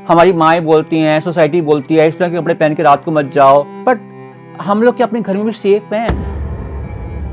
हमारी माएँ बोलती हैं, सोसाइटी बोलती है इस तरह के कपड़े पहन के रात को मत जाओ, बट हम लोग क्या अपने घर में भी सेफ हैं?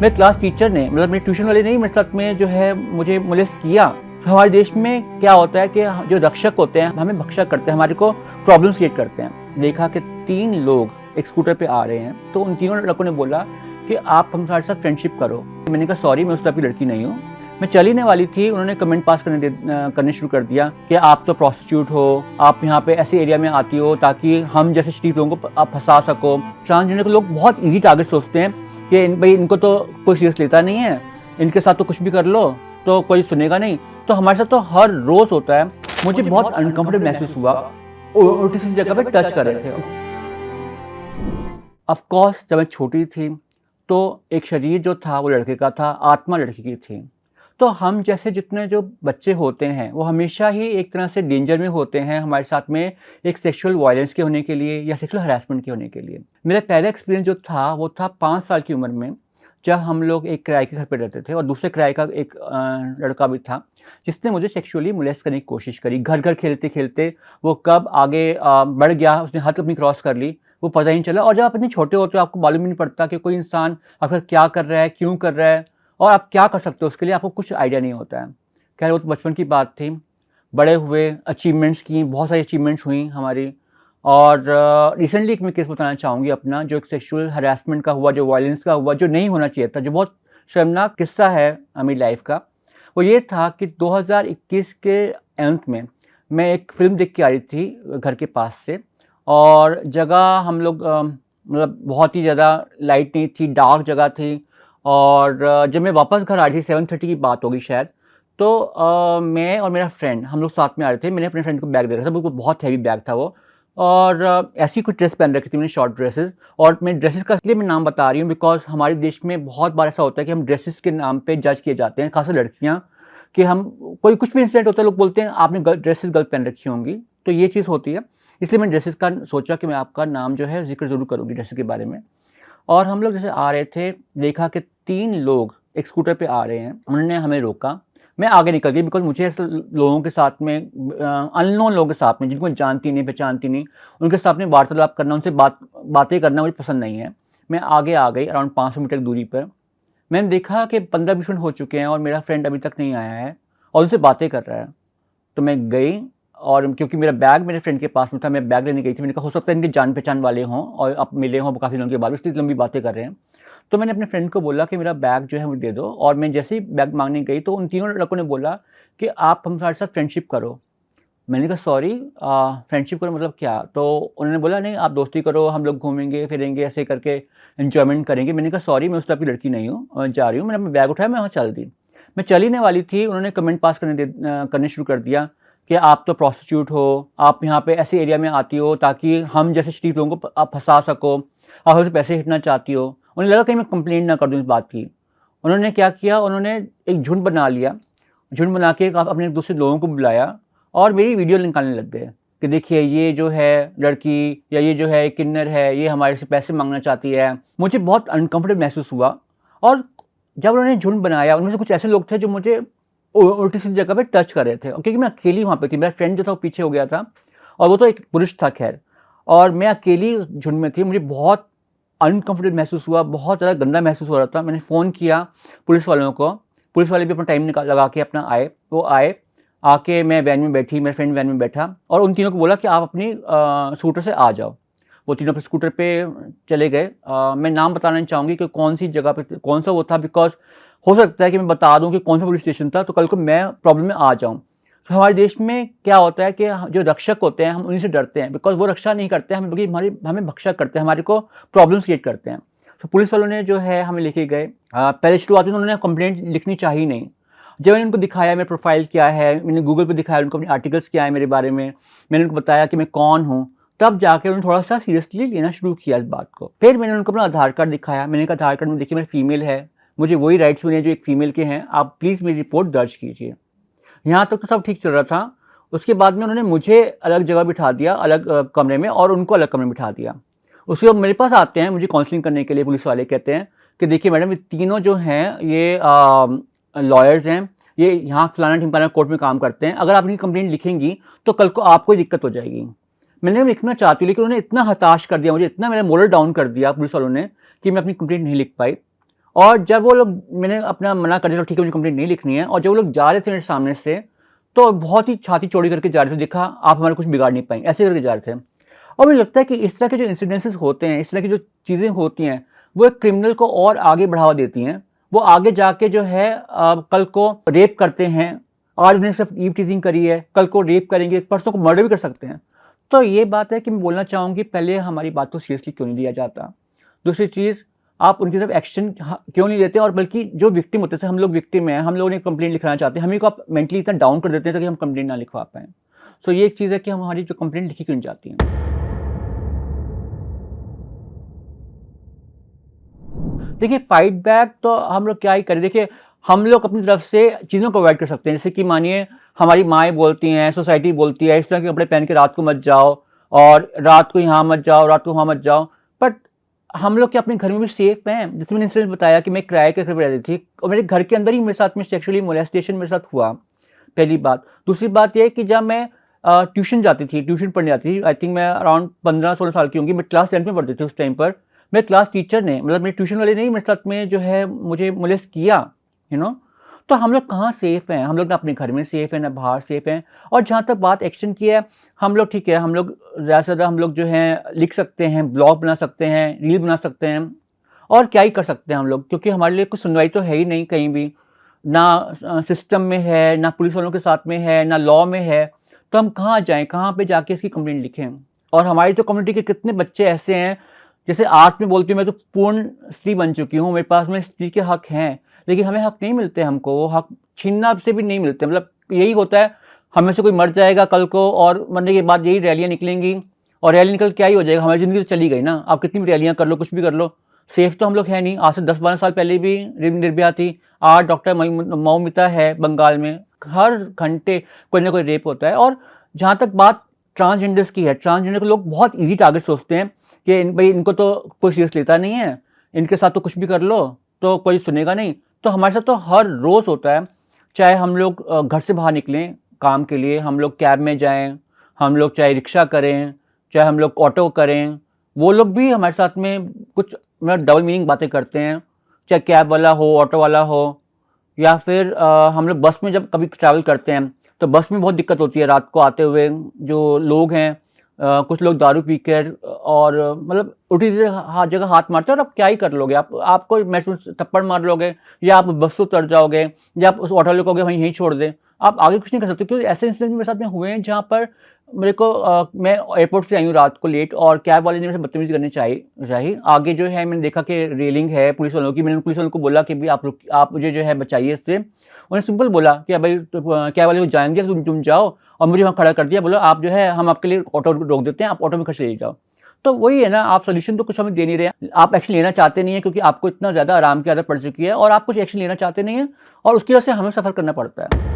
मेरे क्लास टीचर ने, मतलब मेरे ट्यूशन वाले नहीं, मेरे साथ में जो है मुझे मोलेस्ट किया। हमारे देश में क्या होता है कि जो रक्षक होते हैं हमें भक्षक करते हैं, हमारे को प्रॉब्लम्स क्रिएट करते हैं। देखा कि 3 लोग एक स्कूटर पे आ रहे हैं, तो उन तीनों लड़कों ने बोला कि आप हमारे साथ फ्रेंडशिप करो। मैंने कहा सॉरी, मैं उस टाइप की लड़की नहीं हूँ। मैं चल ही नहीं वाली थी, उन्होंने कमेंट पास करने शुरू कर दिया कि आप तो प्रोस्टिट्यूट हो, आप यहाँ पे ऐसे एरिया में आती हो ताकि हम जैसे स्ट्रीट लोगों को आप फंसा सको। ट्रांसजेंडर के लोग बहुत ईजी टारगेट सोचते हैं कि भाई इनको तो कोई सीरियस लेता नहीं है, इनके साथ तो कुछ भी कर लो तो कोई सुनेगा नहीं। तो हमारे साथ तो हर रोज होता है। मुझे बहुत अनकंफर्टेबल महसूस हुआ, उल्टी सीधी जगह पे टच कर रहे थे। ऑफ कोर्स जब मैं छोटी थी तो एक शरीर जो था वो लड़के का था, आत्मा लड़की की थी। तो हम जैसे जितने जो बच्चे होते हैं वो हमेशा ही एक तरह से डेंजर में होते हैं हमारे साथ में, एक सेक्सुअल वायलेंस के होने के लिए या सेक्सुअल हरासमेंट के होने के लिए। मेरा पहला एक्सपीरियंस जो था वो था 5 साल की उम्र में, जब हम लोग एक किराए के घर पे रहते थे और दूसरे किराए का एक लड़का भी था जिसने मुझे सेक्सुअली मोलेस्ट करने की कोशिश करी। घर घर खेलते खेलते वो कब आगे बढ़ गया, उसने हद अपनी क्रॉस कर ली, वो पता ही नहीं चला। और जब आप इतने छोटे होते हो आपको मालूम ही नहीं पड़ता कि कोई इंसान आपका क्या कर रहा है, क्यों कर रहा है और आप क्या कर सकते हो, उसके लिए आपको कुछ आइडिया नहीं होता है। खैर वो तो बचपन की बात थी। बड़े हुए, अचीवमेंट्स की, बहुत सारी अचीवमेंट्स हुई हमारी। और रिसेंटली एक मैं केस बताना चाहूँगी अपना, जो एक सेक्सुअल हरासमेंट का हुआ, जो वायलेंस का हुआ, जो नहीं होना चाहिए था, जो बहुत शर्मनाक किस्सा है मेरी लाइफ का। वो ये था कि 2021 के अंत में मैं एक फ़िल्म देख के आई थी घर के पास से, और जगह हम लोग मतलब बहुत ही ज़्यादा लाइट नहीं थी, डार्क जगह थी। और जब मैं वापस घर आ रही थी, 7:30 की बात होगी शायद, तो मैं और मेरा फ्रेंड हम लोग साथ में आ रहे थे। मैंने अपने फ्रेंड को बैग दे रखा था, बिल्कुल बहुत हैवी बैग था वो। और ऐसी कुछ ड्रेस पहन रखी थी मैंने, शॉर्ट ड्रेसेस। और मैं ड्रेसेस का इसलिए मैं नाम बता रही हूँ बिकॉज हमारे देश में बहुत बार ऐसा होता है कि हम ड्रेसेस के नाम पे जज किए जाते हैं, खासकर लड़कियाँ, कि हम कोई कुछ भी इंसिडेंट होता है लोग बोलते हैं आपने ड्रेसेस गलत पहन रखी होंगी। तो ये चीज़ होती है, इसलिए मैंने ड्रेसेस का सोचा कि मैं आपका नाम जो है जिक्र ज़रूर करूँगी ड्रेसेस के बारे में। और हम लोग जैसे आ रहे थे, देखा कि 3 लोग एक स्कूटर पे आ रहे हैं। उन्होंने हमें रोका, मैं आगे निकल गई बिकॉज़ मुझे ऐसे लोगों के साथ में अननोन लोगों के साथ में, जिनको जानती नहीं, पहचानती नहीं, उनके साथ में वार्तालाप करना, उनसे बातें करना मुझे पसंद नहीं है। मैं आगे आ गई अराउंड 500 मीटर की दूरी पर। मैंने देखा कि 15-20 मिनट हो चुके हैं और मेरा फ्रेंड अभी तक नहीं आया है और उनसे बातें कर रहा है। तो मैं गई, और क्योंकि मेरा बैग मेरे फ्रेंड के पास में था, मैं बैग लेने गई थी। मैंने कहा हो सकता है इनके जान पहचान वाले हों और अब मिले हों काफ़ी दिनों के बाद, इसलिए लंबी बातें कर रहे हैं। तो मैंने अपने फ्रेंड को बोला कि मेरा बैग जो है मुझे दे दो, और मैं जैसे ही बैग मांगने गई तो उन तीनों लड़कों ने बोला कि आप हमारे साथ फ्रेंडशिप करो। मैंने कहा सॉरी, फ्रेंडशिप करो मतलब क्या? तो उन्होंने बोला नहीं आप दोस्ती करो, हम लोग घूमेंगे फिरेंगे, ऐसे करके एंजॉयमेंट करेंगे। मैंने कहा सॉरी, मैं उस टाइप की लड़की नहीं हूँ, जा रही हूँ। मैंने अपना बैग उठाया, मैं वहाँ चल दी। मैं चल ही नहीं वाली थी, उन्होंने कमेंट पास करने शुरू कर दिया कि आप तो प्रोस्टिट्यूट हो, आप यहाँ पे ऐसे एरिया में आती हो ताकि हम जैसे स्ट्रीट लोगों को आप फंसा सको, आप हमसे पैसे हिटना चाहती हो। उन्हें लगा कहीं मैं कंप्लेंट ना कर दूँ इस बात की। उन्होंने क्या किया, उन्होंने एक झुंड बना लिया, झुंड बना के अपने दूसरे लोगों को बुलाया और मेरी वीडियो निकालने लग गए कि देखिए ये जो है लड़की, या ये जो है किन्नर है, ये हमारे से पैसे मांगना चाहती है। मुझे बहुत अनकंफर्टेबल महसूस हुआ। और जब उन्होंने झुंड बनाया, उनमें से कुछ ऐसे लोग थे जो मुझे उल्टी सीधी जगह पे टच कर रहे थे, और क्योंकि मैं अकेली वहाँ पे थी, मेरा फ्रेंड जो था वो पीछे हो गया था और वो तो एक पुरुष था खैर, और मैं अकेली झुंड में थी। मुझे बहुत अनकंफर्टेबल महसूस हुआ, बहुत ज़्यादा गंदा महसूस हो रहा था। मैंने फ़ोन किया पुलिस वालों को, पुलिस वाले भी अपना टाइम लगा के अपना आए। वो आए, आके मैं वैन में बैठी, मेरा फ्रेंड वैन में बैठा, और उन तीनों को बोला कि आप अपनी स्कूटर से आ जाओ। वो तीनों अपने स्कूटर पे चले गए। मैं नाम बताना नहीं चाहूँगी कि कौन सी जगह पे कौन सा वो था, बिकॉज हो सकता है कि मैं बता दूँ कि कौन सा पुलिस स्टेशन था तो कल को मैं प्रॉब्लम में आ जाऊँ। तो हमारे देश में क्या होता है कि जो रक्षक होते हैं हम उन्हीं से डरते हैं, बिकॉज वो रक्षा नहीं करते हमें, बल्कि हमें भक्षक करते हैं, हमारे को प्रॉब्लम्स क्रिएट करते हैं। तो पुलिस वालों ने जो है हमें लेके गए। पहले शुरुआत में उन्होंने कंप्लेंट लिखनी चाहिए नहीं। जब मैंने उनको दिखाया मेरा प्रोफाइल क्या है, मैंने गूगल पे दिखाया उनको अपने आर्टिकल्स क्या है मेरे बारे में, मैंने उनको बताया कि मैं कौन हूँ, तब जाकर उन्होंने थोड़ा सा सीरियसली लेना शुरू किया इस बात को। फिर मैंने उनको अपना आधार कार्ड दिखाया। मैंने कहा आधार कार्ड में देखिए मैं फीमेल है, मुझे वही राइट्स मिले जो एक फ़ीमेल के हैं, आप प्लीज़ मेरी रिपोर्ट दर्ज कीजिए। यहाँ तक तो सब ठीक चल रहा था। उसके बाद में उन्होंने मुझे अलग जगह बिठा दिया, अलग कमरे में, और उनको अलग कमरे में बिठा दिया। उसके बाद मेरे पास आते हैं मुझे काउंसलिंग करने के लिए। पुलिस वाले कहते हैं कि देखिए मैडम, ये तीनों जो हैं ये लॉयर्स हैं, ये यहाँ फलाना ढिमकाना कोर्ट में काम करते हैं, अगर आप इनकी कंप्लेंट लिखेंगी तो कल को आपको ही दिक्कत हो जाएगी। मैंने लिखना चाहती हूँ, लेकिन उन्होंने इतना हताश कर दिया मुझे, इतना मेरा मोरल डाउन कर दिया पुलिस वालों ने कि मैं अपनी कंप्लेंट नहीं लिख पाई। और जब वो लोग, मैंने अपना मना कर दिया ठीक है मुझे कंप्लेंट नहीं लिखनी है, और जब वो लोग जा रहे थे मेरे सामने से तो बहुत ही छाती चौड़ी करके जा रहे थे, देखा आप हमारा कुछ बिगाड़ नहीं पाए, ऐसे करके जा रहे थे। और मुझे लगता है कि इस तरह के जो इंसिडेंसेस होते हैं, इस तरह की जो चीज़ें होती हैं, वो एक क्रिमिनल को और आगे बढ़ावा देती हैं। वो आगे जाके जो है कल को रेप करते हैं, आज उन्हें सिर्फ ईव टीजिंग करी है, कल को रेप करेंगे, परसों को मर्डर भी कर सकते हैं। तो ये बात है कि मैं बोलना चाहूँगी, पहले हमारी बात को सीरियसली क्यों नहीं लिया जाता। दूसरी चीज़, आप उनकी तरफ एक्शन क्यों नहीं लेते, और बल्कि जो विक्टिम होते हैं, हम लोग विक्टिम हैं, हम लोगों ने कंप्लेंट लिखना चाहते हैं, हमें को आप मेंटली इतना डाउन कर देते हैं ताकि हम कंप्लेंट ना लिखवा पाएँ। तो ये एक चीज़ है कि हमारी जो कंप्लेंट लिखी क्यों नहीं जाती है। देखिए, फाइट बैक तो हम लोग क्या ही करें। देखिए, हम लोग अपनी तरफ से चीज़ों को अवॉइड कर सकते हैं, जैसे कि मानिए हमारी माएँ बोलती हैं, सोसाइटी बोलती है इस तरह के कपड़े पहन के रात को मत जाओ, और रात को यहाँ मत जाओ, रात को वहाँ मत जाओ। बट हम लोग क्या अपने घर में भी सेफ हैं? जैसे मैंने इंसिडेंट बताया कि मैं किराए के घर पे रहती थी और मेरे घर के अंदर ही मेरे साथ में सेक्सुअली मोलेस्टेशन मेरे साथ हुआ, पहली बात। दूसरी बात ये है कि जब मैं ट्यूशन जाती थी, ट्यूशन पढ़ने जाती थी, आई थिंक मैं अराउंड 15-16 साल की होंगी, मैं क्लास 10th में पढ़ती थी उस टाइम पर। मेरे क्लास टीचर ने, मतलब मेरे ट्यूशन वाले ने ही मेरे साथ में जो है मुझे मोलेस्ट किया, यू नो। तो हम लोग कहाँ सेफ हैं? हम लोग ना अपने घर में सेफ हैं, ना बाहर सेफ हैं। और जहाँ तक बात एक्शन की है, हम लोग ठीक है, हम लोग ज़्यादा से ज़्यादा हम लोग जो है लिख सकते हैं, ब्लॉग बना सकते हैं, रील बना सकते हैं, और क्या ही कर सकते हैं हम लोग, क्योंकि हमारे लिए कुछ सुनवाई तो है ही नहीं कहीं भी, ना सिस्टम में है, ना पुलिस वालों के साथ में है, ना लॉ में है। तो हम कहाँ जाएँ, कहाँ पे जाके इसकी कंप्लेंट लिखें? और हमारी तो कम्युनिटी के कितने बच्चे ऐसे हैं, जैसे आर्ट में बोलती हूँ, मैं तो पूर्ण स्त्री बन चुकी हूँ, मेरे पास में स्त्री के हक हैं, लेकिन हमें हक नहीं मिलते, हमको वो हक छीनना से भी नहीं मिलते। मतलब यही होता है, हम में से कोई मर जाएगा कल को, और मरने के बाद यही रैलियाँ निकलेंगी, और रैली निकल क्या ही हो जाएगा, हमारी ज़िंदगी तो चली गई ना। आप कितनी भी रैलियाँ कर लो, कुछ भी कर लो, सेफ तो हम लोग है नहीं। आज से 10-12 साल पहले भी निर्भया थी, आज डॉक्टर मौमिता है बंगाल में, हर घंटे कोई ना कोई रेप होता है। और जहाँ तक बात ट्रांसजेंडर्स की है, ट्रांसजेंडर को लोग बहुत ईजी टारगेट सोचते हैं कि भाई इनको तो कोई सीरियस लेता नहीं है, इनके साथ तो कुछ भी कर लो तो कोई सुनेगा नहीं। तो हमारे साथ तो हर रोज़ होता है, चाहे हम लोग घर से बाहर निकलें काम के लिए, हम लोग कैब में जाएं, हम लोग चाहे रिक्शा करें, चाहे हम लोग ऑटो करें, वो लोग भी हमारे साथ में कुछ मतलब डबल मीनिंग बातें करते हैं। चाहे कैब वाला हो, ऑटो वाला हो, या फिर हम लोग बस में जब कभी ट्रैवल करते हैं तो बस में बहुत दिक्कत होती है रात को आते हुए। जो लोग हैं, कुछ लोग दारू पी कर और मतलब उल्टी जगह हाथ मारते हैं, और आप क्या ही कर लोगे, आपको महसूस थप्पड़ मार लोगे, या आप बस से उतर जाओगे, या आप उस ऑटो वाले को कहोगे वहीं यहीं छोड़ दे। आप आगे कुछ नहीं कर सकते, क्योंकि ऐसे इंसिडेंट मेरे साथ में हुए हैं जहाँ पर मेरे को मैं एयरपोर्ट से आई हूँ रात को लेट, और कैब वाले ने मेरे से बदतमीजी करनी चाहिए। आगे जो है मैंने देखा कि रेलिंग है पुलिस वालों की, मैंने पुलिस वालों को बोला कि भाई आप मुझे जो है बचाइए इससे। उन्होंने सिंपल बोला कि भाई कैब वाले को जाएंगे, तुम जाओ, और मुझे वहाँ खड़ा कर दिया, बोला आप जो है हम आपके लिए ऑटो रोक देते हैं, आप ऑटो में खड़े चले जाओ। तो वही है ना, आप सोल्यूशन तो कुछ हमें दे नहीं रहे हैं, आप एक्शन लेना चाहते नहीं है, क्योंकि आपको इतना ज़्यादा आराम की आदत पड़ चुकी है, और आप कुछ एक्शन लेना चाहते नहीं है, और उसकी वजह से हमें सफ़र करना पड़ता है।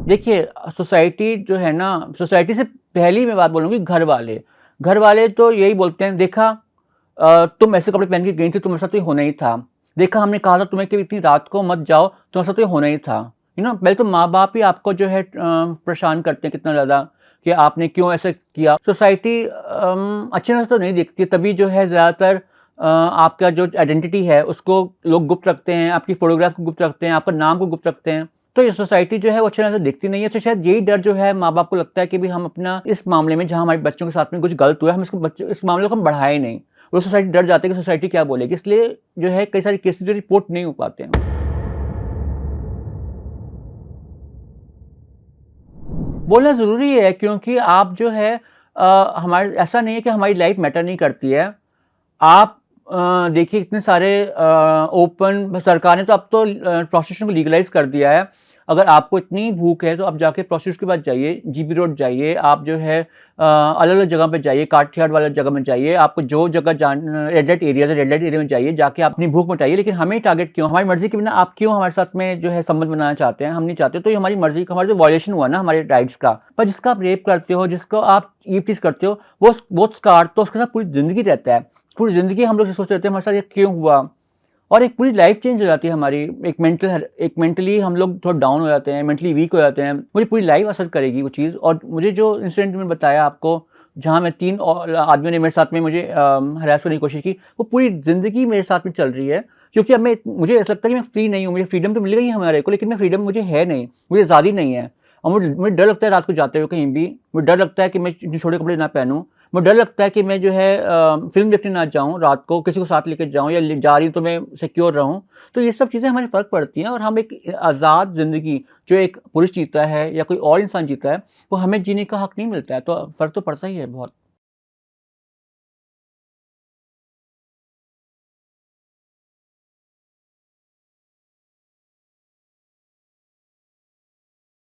देखिए, सोसाइटी जो है ना, सोसाइटी से पहली मैं बात बोलूँगी, घर वाले तो यही बोलते हैं, देखा तुम ऐसे कपड़े पहन के गई थी, तुम्हारे साथ तो ये होना ही था। देखा हमने कहा था तुम्हें कि इतनी रात को मत जाओ, तुम्हारे साथ तो ये होना ही था। पहले तो माँ बाप ही आपको जो है परेशान करते हैं कितना ज़्यादा, कि आपने क्यों ऐसे किया। सोसाइटी अच्छे नज़र तो नहीं देखती, तभी जो है ज़्यादातर आपका जो आइडेंटिटी है उसको लोग गुप्त रखते हैं, आपकी फ़ोटोग्राफ को गुप्त रखते हैं, आपका नाम को गुप्त रखते हैं। तो ये सोसाइटी जो है वो अच्छी तरह से देखती नहीं है। तो शायद यही डर जो है माँ बाप को लगता है कि भी हम अपना इस मामले में, जहाँ हमारे बच्चों के साथ में कुछ गलत हुआ है, हम इसको बच्चों इस मामले को हम बढ़ाए नहीं। वो सोसाइटी डर जाती है कि सोसाइटी क्या बोलेगी, इसलिए जो है कई सारे केसेस जो रिपोर्ट नहीं हो पाते हैं। बोलना ज़रूरी है, क्योंकि आप जो है हमारे, ऐसा नहीं है कि हमारी लाइफ मैटर नहीं करती है। आप देखिए कितने सारे ओपन, सरकार ने तो अब तो प्रोस्टिट्यूशन को लीगलाइज कर दिया है। अगर आपको इतनी भूख है तो आप जाके प्रोस्टिट्यूट के पास जाइए, जीबी रोड जाइए, आप जो है अलग अलग जगह पे जाइए, काठियावाड़ वाला जगह में जाइए, आपको जो जगह रेड लाइट एरिया है, रेड लाइट एरिया में जाइए, जाके आप अपनी भूख मिटाइए। लेकिन हमें टारगेट क्यों, हमारी मर्जी के बिना आप क्यों हमारे साथ में जो है संबंध बनाना चाहते हैं? हम नहीं चाहते। तो ये हमारी मर्जी का, हमारा जो वायलेशन हुआ ना हमारे राइट्स का। पर जिसका आप रेप करते हो, जिसको आप ईव टीज करते हो, वो स्कार तो उसके साथ पूरी जिंदगी रहता है। पूरी ज़िंदगी हम लोग ये सोचते रहते हैं हमारे साथ ये क्यों हुआ, और एक पूरी लाइफ चेंज हो जाती है हमारी। एक मेंटली हम लोग थोड़ा डाउन हो जाते हैं, मेंटली वीक हो जाते हैं। मुझे पूरी लाइफ असर करेगी वो चीज़। और मुझे जो इंसिडेंट मैंने बताया आपको, जहाँ मैं 3 और आदमियों ने मेरे साथ में मुझे हरास करने की कोशिश की, वो पूरी ज़िंदगी मेरे साथ में चल रही है। क्योंकि अब मुझे ऐसा लगता है कि मैं फ्री नहीं हूँ। मुझे फ्रीडम तो मिल गई है हमारे को, लेकिन मैं फ्रीडम मुझे है नहीं, मुझे आज़ादी नहीं है। और मुझे डर लगता है रात को जाते हुए कहीं भी, मुझे डर लगता है कि मैं छोटे कपड़े ना पहनूँ, मुझे डर लगता है कि मैं जो है फ़िल्म देखने ना जाऊँ रात को, किसी को साथ लेके जाऊँ, या जा रही हूँ तो मैं सिक्योर रहूँ। तो ये सब चीज़ें हमारे फ़र्क पड़ती हैं, और हम एक आज़ाद ज़िंदगी जो एक पुरुष जीता है या कोई और इंसान जीता है, वो हमें जीने का हक नहीं मिलता है। तो फ़र्क तो पड़ता ही है बहुत।